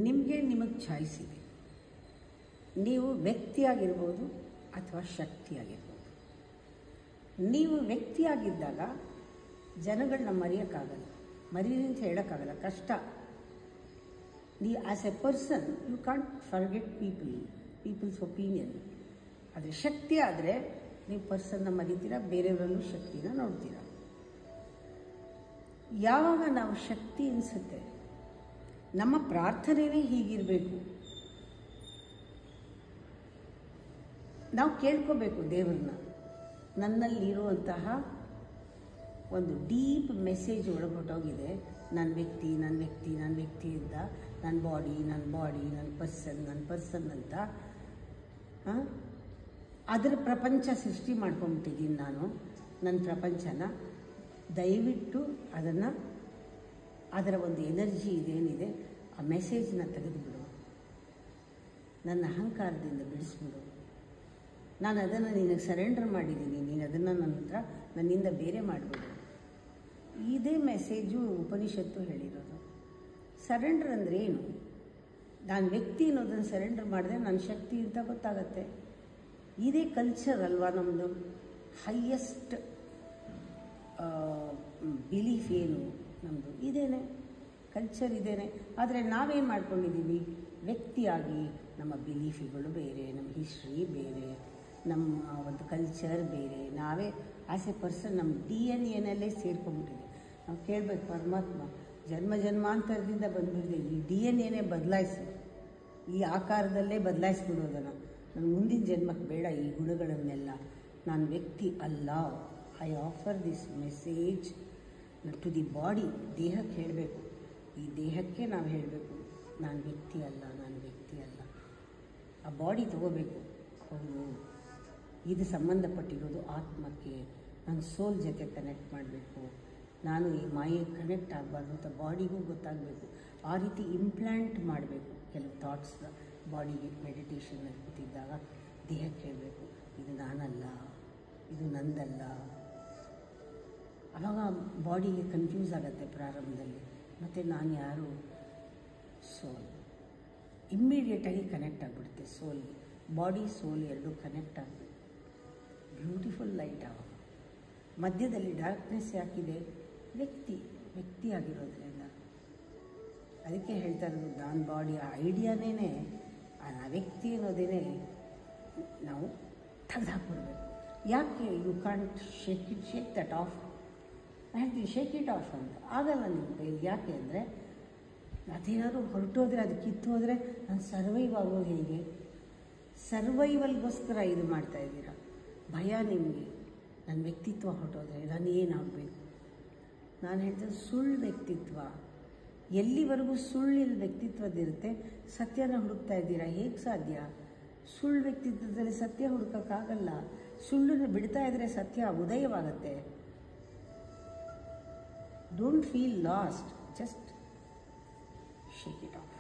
ನಿಮಗೆ ಚಾಯ್ಸ್ ಇದೆ. ನೀವು ವ್ಯಕ್ತಿಯಾಗಿರ್ಬೋದು ಅಥವಾ ಶಕ್ತಿಯಾಗಿರ್ಬೋದು. ನೀವು ವ್ಯಕ್ತಿಯಾಗಿದ್ದಾಗ ಜನಗಳನ್ನ ಮರೆಯೋಕ್ಕಾಗಲ್ಲ, ಮರೀರಿ ಅಂತ ಹೇಳೋಕ್ಕಾಗಲ್ಲ, ಕಷ್ಟ. ನೀವು as a person you can't forget people's opinion. ಆದರೆ ಶಕ್ತಿ ಆದರೆ ನೀವು ಪರ್ಸನ್ನ ಮರಿತೀರ, ಬೇರೆಯವರಲ್ಲೂ ಶಕ್ತಿನ ನೋಡ್ತೀರ. ಯಾವಾಗ ನಾವು ಶಕ್ತಿ ಅನಿಸುತ್ತೆ, ನಮ್ಮ ಪ್ರಾರ್ಥನೆಯೇ ಹೀಗಿರಬೇಕು. ನಾವು ಕೇಳ್ಕೋಬೇಕು ದೇವ್ರನ್ನ, ನನ್ನಲ್ಲಿರುವಂತಹ ಒಂದು ಡೀಪ್ ಮೆಸೇಜ್ ಒಳಗೊಟ್ಟೋಗಿದೆ. ನನ್ನ ವ್ಯಕ್ತಿ ಅಂತ, ನನ್ನ ಬಾಡಿ, ನನ್ನ ಪರ್ಸನ್ ಅಂತ ಅದರ ಪ್ರಪಂಚ ಸೃಷ್ಟಿ ಮಾಡ್ಕೊಂಬಿಟ್ಟಿದ್ದೀನಿ ನಾನು. ನನ್ನ ಪ್ರಪಂಚನ ದಯವಿಟ್ಟು ಅದರ ಒಂದು ಎನರ್ಜಿ ಇದೇನಿದೆ ಆ ಮೆಸೇಜ್ನ ತೆಗೆದುಬಿಡು, ನನ್ನ ಅಹಂಕಾರದಿಂದ ಬಿಡಿಸ್ಬಿಡು. ನಾನು ಅದನ್ನು ನಿನಗೆ ಸರೆಂಡರ್ ಮಾಡಿದ್ದೀನಿ, ನೀನು ಅದನ್ನು ನನ್ನಿಂದ ಬೇರೆ ಮಾಡಿಬಿಡು. ಇದೇ ಮೆಸೇಜು ಉಪನಿಷತ್ತು ಹೇಳಿರೋದು. ಸರೆಂಡರ್ ಅಂದರೆ ಏನು? ನಾನು ವ್ಯಕ್ತಿ ಅನ್ನೋದನ್ನು ಸರೆಂಡರ್ ಮಾಡಿದ್ರೆ ನನ್ನ ಶಕ್ತಿ ಅಂತ ಗೊತ್ತಾಗತ್ತೆ. ಇದೇ ಕಲ್ಚರ್ ಅಲ್ವಾ ನಮ್ಮದು. ಹೈಯೆಸ್ಟ್ ಬಿಲೀಫ್ ಏನು ನಮ್ಮದು? ಇದೇನೆ ಕಲ್ಚರ್, ಇದೇನೆ. ಆದರೆ ನಾವೇನು ಮಾಡ್ಕೊಂಡಿದ್ದೀವಿ? ವ್ಯಕ್ತಿಯಾಗಿ ನಮ್ಮ ಬಿಲೀಫುಗಳು ಬೇರೆ, ನಮ್ಮ ಹಿಸ್ಟ್ರಿ ಬೇರೆ, ನಮ್ಮ ಒಂದು ಕಲ್ಚರ್ ಬೇರೆ. ನಾವೇ ಆ್ಯಸ್ ಎ ಪರ್ಸನ್ ನಮ್ಮ DNA ಸೇರ್ಕೊಂಡ್ಬಿಟ್ಟಿದೆ. ನಾವು ಕೇಳಬೇಕು, ಪರಮಾತ್ಮ ಜನ್ಮಾಂತರದಿಂದ ಬಂದುಬಿಟ್ಟಿದೆ, ಈ DNA ಬದಲಾಯಿಸಿ, ಈ ಆಕಾರದಲ್ಲೇ ಬದಲಾಯಿಸ್ಬಿಡೋದನ್ನು. ನನ್ನ ಮುಂದಿನ ಜನ್ಮಕ್ಕೆ ಬೇಡ ಈ ಗುಣಗಳನ್ನೆಲ್ಲ. ನಾನು ವ್ಯಕ್ತಿ ಅಲ್ಲ. I offer this message to the body. ದೇಹಕ್ಕೆ ಹೇಳಬೇಕು, ಈ ದೇಹಕ್ಕೆ ನಾವು ಹೇಳಬೇಕು, ನಾನು ವ್ಯಕ್ತಿ ಅಲ್ಲ. ಆ ಬಾಡಿ ತಗೋಬೇಕು, ಹೌದು ಇದು ಸಂಬಂಧಪಟ್ಟಿರೋದು ಆತ್ಮಕ್ಕೆ, ನನ್ನ ಸೋಲ್ ಜೊತೆ ಕನೆಕ್ಟ್ ಮಾಡಬೇಕು, ನಾನು ಈ ಮಾಯೆಗೆ ಕನೆಕ್ಟ್ ಆಗಬಾರ್ದು ಅಂತ ಬಾಡಿಗೂ ಗೊತ್ತಾಗಬೇಕು. ಆ ರೀತಿ ಇಂಪ್ಲಾಂಟ್ ಮಾಡಬೇಕು ಕೆಲವು ಥಾಟ್ಸ್ನ ಬಾಡಿಗೆ. ಮೆಡಿಟೇಷನಲ್ಲಿ ಕೂತಿದ್ದಾಗ ದೇಹಕ್ಕೆ ಹೇಳಬೇಕು, ಇದು ನಾನಲ್ಲ, ಇದು ನಂದಲ್ಲ. ಆವಾಗ ಬಾಡಿಗೆ ಕನ್ಫ್ಯೂಸ್ ಆಗುತ್ತೆ ಪ್ರಾರಂಭದಲ್ಲಿ. ಮತ್ತು ನಾನು ಯಾರು? ಸೋಲ್. ಇಮ್ಮಿಡಿಯೇಟಾಗಿ ಕನೆಕ್ಟ್ ಆಗಿಬಿಡುತ್ತೆ ಸೋಲ್ಗೆ. ಬಾಡಿ ಸೋಲ್ ಎರಡೂ ಕನೆಕ್ಟ್ ಆಗಬೇಕು. Beautiful light. ಆವಾಗ ಮಧ್ಯದಲ್ಲಿ ಡಾರ್ಕ್ನೆಸ್ ಯಾಕಿದೆ? ವ್ಯಕ್ತಿ ಆಗಿರೋದ್ರಿಂದ. ಅದಕ್ಕೆ ಹೇಳ್ತಾ ಇರೋದು, ನಾನು ಬಾಡಿ ಆ ಐಡಿಯಾನೇ, ಆ ವ್ಯಕ್ತಿ ಅನ್ನೋದೇ ನಾವು ತೆಗೆದುಹಾಕ್ಬಿಡ್ಬೇಕು. ಯಾಕೆ? You can't shake that off. ನಾನು ಹೇಳ್ತೀನಿ ಶೇಕ್ ಇಟ್ ಆಫ್ ಅಂತ. ಆಗಲ್ಲ ನಿಮ್ಮ ಕೈಲಿ. ಯಾಕೆ ಅಂದರೆ ಅದೇನಾದ್ರು ಹೊರಟೋದ್ರೆ, ಅದು ಕಿತ್ತೋದ್ರೆ ನಾನು ಸರ್ವೈವ್ ಆಗೋದು ಹೇಗೆ? ಸರ್ವೈವಲ್ಗೋಸ್ಕರ ಇದು ಮಾಡ್ತಾಯಿದ್ದೀರಾ. ಭಯ ನಿಮಗೆ. ನನ್ನ ವ್ಯಕ್ತಿತ್ವ ಹೊರಟೋದ್ರೆ ನಾನು ಏನಾಗಬೇಕು? ನಾನು ಹೇಳ್ತೀನಿ ಸುಳ್ಳು ವ್ಯಕ್ತಿತ್ವ. ಎಲ್ಲಿವರೆಗೂ ಸುಳ್ಳಿನ ವ್ಯಕ್ತಿತ್ವದಿರುತ್ತೆ, ಸತ್ಯನ ಹುಡುಕ್ತಾ ಇದ್ದೀರಾ. ಹೇಗೆ ಸಾಧ್ಯ? ಸುಳ್ಳು ವ್ಯಕ್ತಿತ್ವದಲ್ಲಿ ಸತ್ಯ ಹುಡುಕೋಕ್ಕಾಗಲ್ಲ. ಸುಳ್ಳನ್ನು ಬಿಡ್ತಾ ಇದ್ದರೆ ಸತ್ಯ ಉದಯವಾಗತ್ತೆ. Don't feel lost, just shake it of.